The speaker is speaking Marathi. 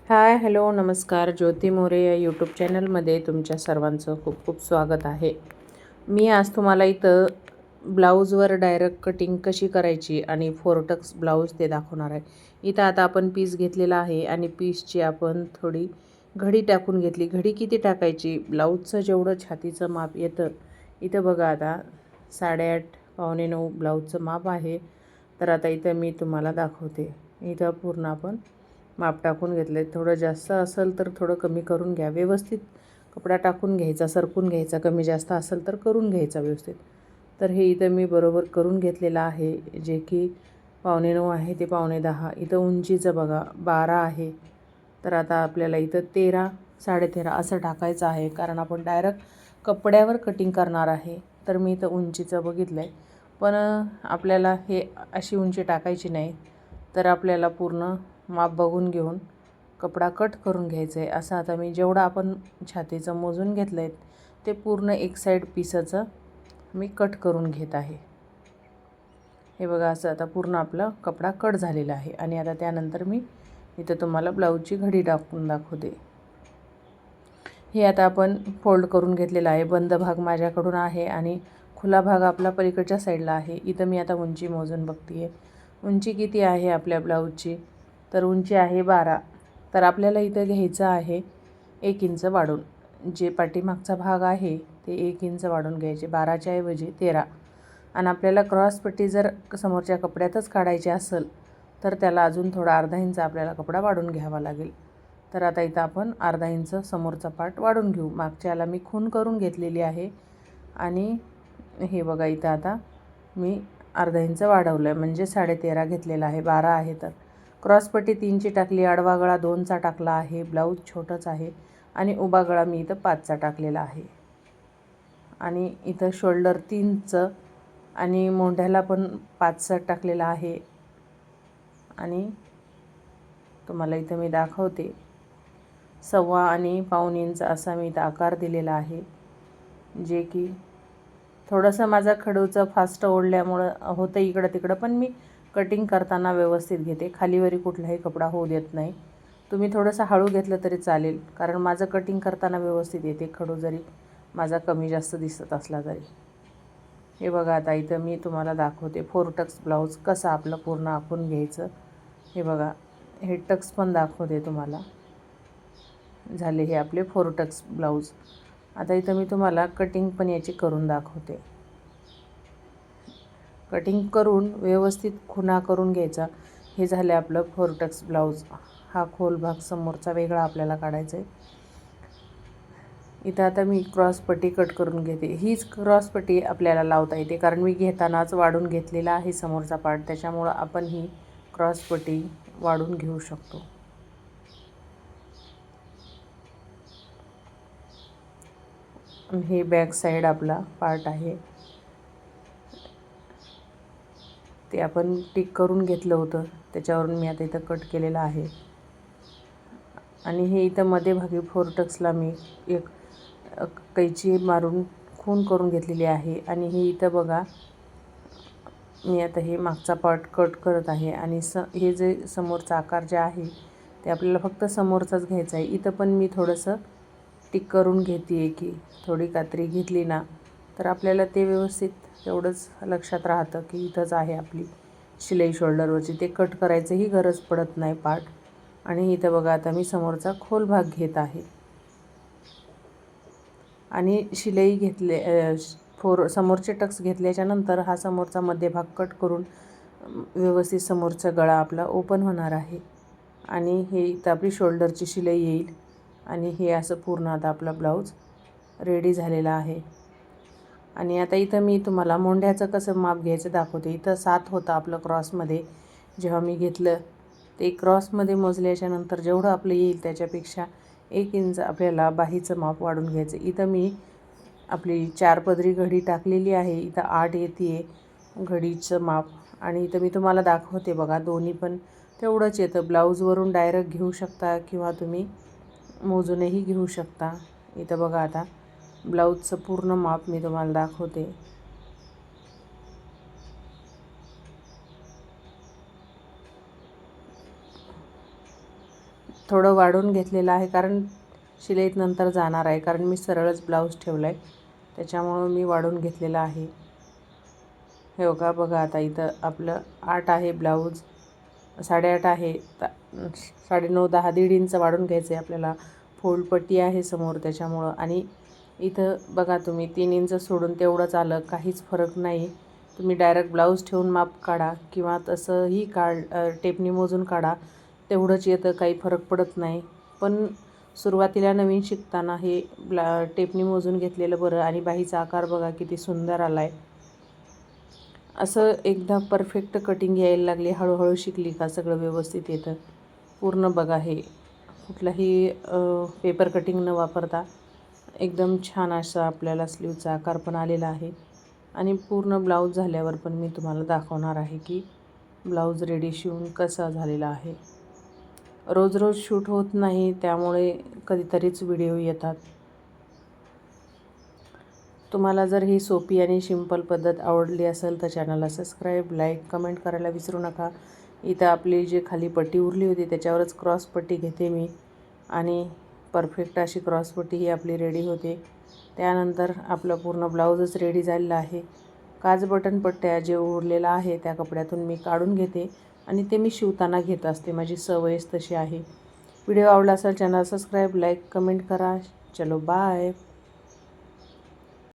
हाय हॅलो नमस्कार. ज्योती मोरे या यूट्यूब चॅनलमध्ये तुमच्या सर्वांचं खूप खूप स्वागत आहे. मी आज तुम्हाला इथं ब्लाऊजवर डायरेक्ट कटिंग कशी करायची आणि फोरटक्स ब्लाऊज ते दाखवणार आहे. इथं आता आपण पीस घेतलेला आहे आणि पीसची आपण थोडी घडी टाकून घेतली. घडी किती टाकायची? ब्लाऊजचं जेवढं छातीचं माप येतं इथं बघा, आता 8:30 पावणे 9 ब्लाऊजचं माप आहे. तर आता इथं मी तुम्हाला दाखवते. इथं पूर्ण आपण माप टाकून घेतले. थोडं जास्त असेल तर थोडं कमी करून घ्या. व्यवस्थित कपडा टाकून घ्यायचा, सरकून घ्यायचा. कमी जास्त असेल तर करून घ्यायचा व्यवस्थित. तर हे इथं मी बरोबर करून घेतलेलं आहे. जे की पावणे 9 आहे ते पावणे 10. इथं उंचीचं बघा 12 आहे. तर आता आपल्याला इथं 13 13.5 असं टाकायचं आहे, कारण आपण डायरेक्ट कपड्यावर कटिंग करणार आहे. तर मी इथं उंचीचं बघितलं आहे, पण आपल्याला हे अशी उंची टाकायची नाही. तर आपल्याला पूर्ण माप बघून घेऊन कपडा कट करून घ्यायचा आहे. असं आता मी जेवढं आपण छातीचं मोजून घेतलं आहे ते पूर्ण एक साईड पीसाचं मी कट करून घेत आहे. हे बघा, असं आता पूर्ण आपला कपडा कट झालेला आहे. आणि आता त्यानंतर मी इथं तुम्हाला ब्लाऊजची घडी टाकून दाखवते. हे आता आपण फोल्ड करून घेतलेला आहे. बंद भाग माझ्याकडून आहे आणि खुला भाग आपला पलीकडच्या साईडला आहे. इथं मी आता उंची मोजून बघते आहे. उंची किती आहे आपल्या ब्लाऊजची? तर उंची आहे 12. तर आपल्याला इथं घ्यायचं आहे 1 इंच वाढून. जे पाठीमागचा भाग आहे ते 1 इंच वाढून घ्यायचे, 12च्या ऐवजी 13. आणि आपल्याला क्रॉसपट्टी जर समोरच्या कपड्यातच काढायची असेल तर त्याला अजून थोडा अर्धा इंच आपल्याला कपडा वाढून घ्यावा लागेल. तर आता इथं आपण अर्धा इंच समोरचा पार्ट वाढून घेऊ. मागच्याला मी खून करून घेतलेली आहे आणि हे बघा, इथं आता मी अर्धा इंच वाढवलं आहे, म्हणजे 13.5 घेतलेला आहे. 12 आहे. तर क्रॉसपट्टी 3ची टाकली, आडवा गळा 2चा टाकला आहे. ब्लाऊज छोटंच आहे आणि उभा गळा मी इथं 5चा टाकलेला आहे. आणि इथं शोल्डर 3चं आणि मोंढ्याला पण 5चा टाकलेला आहे. आणि तुम्हाला इथं मी दाखवते, 1.25 आणि पाऊण इंच असा मी इथं आकार दिलेला आहे. जे की थोडंसं माझा खडूचं फास्ट ओढल्यामुळं होतं इकडं तिकडं, पण मी कटिंग करताना व्यवस्थित घेते. खालीवरी कुठलाही कपडा होऊ देत नाही. तुम्ही थोडंसं हळू घेतलं तरी चालेल, कारण माझं कटिंग करताना व्यवस्थित येते, खडू जरी माझा कमी जास्त दिसत असला तरी. हे बघा, आता इथं मी तुम्हाला दाखवते फोरटक्स ब्लाऊज कसं आपलं पूर्ण आखून घ्यायचं. हे बघा, हे टक्स पण दाखवते तुम्हाला. झाले हे आपले फोरटक्स ब्लाऊज. आता इथं मी तुम्हाला कटिंग पण याची करून दाखवते. कटिंग करून व्यवस्थित खुणा करून घ्यायचा. हे झाले आपलं फोरटक्स ब्लाऊज. हा खोल भाग समोरचा वेगळा आपल्याला काढायचा आहे. इथं आता मी क्रॉसपट्टी कट करून घेते. हीच क्रॉसपट्टी आपल्याला लावता येते, कारण मी घेतानाच वाढून घेतलेला आहे समोरचा पार्ट. त्याच्यामुळं आपण ही क्रॉसपट्टी वाढून घेऊ शकतो. हे बॅक साईड आपला पार्ट आहे, ते आपण टिक करून घेतलं होतं, त्याच्यावरून मी आता इथं कट केलेलं आहे. आणि हे इथं मध्यभागी फोरटक्सला मी एक कैची मारून खून करून घेतलेली आहे. आणि हे इथं बघा, मी आता हे मागचा पार्ट कट करत आहे. आणि हे जे समोरचा आकार जे आहे ते आपल्याला फक्त समोरचाच घ्यायचा आहे. इथं पण मी थोडंसं टिक करून घेते आहे, की थोडी कात्री घेतली ना तर आपल्याला ते व्यवस्थित तेवढंच लक्षात राहतं की इथंच आहे आपली शिलाई शोल्डरवरची. ते कट करायचंही गरज पडत नाही पार्ट. आणि इथं बघा, आता मी समोरचा खोल भाग घेत आहे आणि शिलाई समोरचे टक्स घेतल्याच्यानंतर हा समोरचा मध्यभाग कट करून व्यवस्थित समोरचा गळा आपला ओपन होणार आहे. आणि हे इथं आपली शोल्डरची शिलाई येईल. आणि हे असं पूर्ण आता आपला ब्लाऊज रेडी झालेला आहे. आणि आता इथं मी तुम्हाला मोंढ्याचं कसं माप घ्यायचं दाखवते. इथं 7 होतं आपलं क्रॉसमध्ये. जेव्हा मी घेतलं ते क्रॉसमध्ये मोजल्याच्यानंतर जेवढं आपलं येईल त्याच्यापेक्षा 1 इंच आपल्याला बाहीचं माप वाढून घ्यायचं. इथं मी आपली 4 पदरी घडी टाकलेली आहे. इथं 8 येते आहे घडीचं माप. आणि इथं मी तुम्हाला दाखवते बघा, दोन्ही पण तेवढंच येतं. ब्लाऊजवरून डायरेक्ट घेऊ शकता किंवा तुम्ही मोजूनही घेऊ शकता. इथं बघा, आता ब्लाऊजचं पूर्ण माप मी तुम्हाला दाखवते. थोडं वाढवून घेतलेलं आहे, कारण शिलाईत नंतर जाणार आहे, कारण मी सरळच ब्लाऊज ठेवला आहे त्याच्यामुळं मी वाढवून घेतलेलं आहे. हे बघा आता इथं आपलं 8 आहे ब्लाऊज, 8.5 आहे, 9.5 10 1.5 इंच वाढून घ्यायचं आहे आपल्याला. फोल्ड पट्टी आहे समोर त्याच्यामुळं. आणि इथं बघा तुम्ही 3 इंच सोडून तेवढंच आलं, काहीच फरक नाही. तुम्ही डायरेक्ट ब्लाऊज ठेवून माप काढा किंवा तसंही टेपनी मोजून काढा, तेवढंच येतं, काही फरक पडत नाही. पण सुरुवातीला नवीन शिकताना हे टेपनी मोजून घेतलेलं बरं. आणि बाहीचा आकार बघा किती सुंदर आला आहे. असं एकदा परफेक्ट कटिंग यायला लागली, हळूहळू शिकली का सगळं व्यवस्थित येतं. पूर्ण बघा हे कुठलाही पेपर कटिंग न वापरता एकदम छान असा आपल्याला स्लीवचा आकार पण आलेला आहे. आणि पूर्ण ब्लाऊज झाल्यावर पण मी तुम्हाला दाखवणार आहे की ब्लाऊज रेडी शिवून कसा झालेला आहे. रोज रोज शूट होत नाही, त्यामुळे कधीतरीच व्हिडिओ येतात. तुम्हाला जर ही सोपी आणि सिंपल पद्धत आवडली असेल तर चॅनलला सबस्क्राईब, लाईक, कमेंट करायला विसरू नका. इथं आपली जी खाली पट्टी उरली होती त्याच्यावरच क्रॉस पट्टी घेते मी, आणि परफेक्ट अशी क्रॉस पट्टी ही आपली रेडी होते. त्यानंतर आपलं पूर्ण ब्लाऊजच रेडी झालेलं आहे. काज बटन पट्ट्या जे उरलेलं आहे त्या कपड्यातून मी काढून घेते आणि ते मी शिवताना घेत असते, माझी सवयच तशी आहे. व्हिडिओ आवडला असेल चॅनल सबस्क्राईब, लाईक, कमेंट करा. चलो बाय.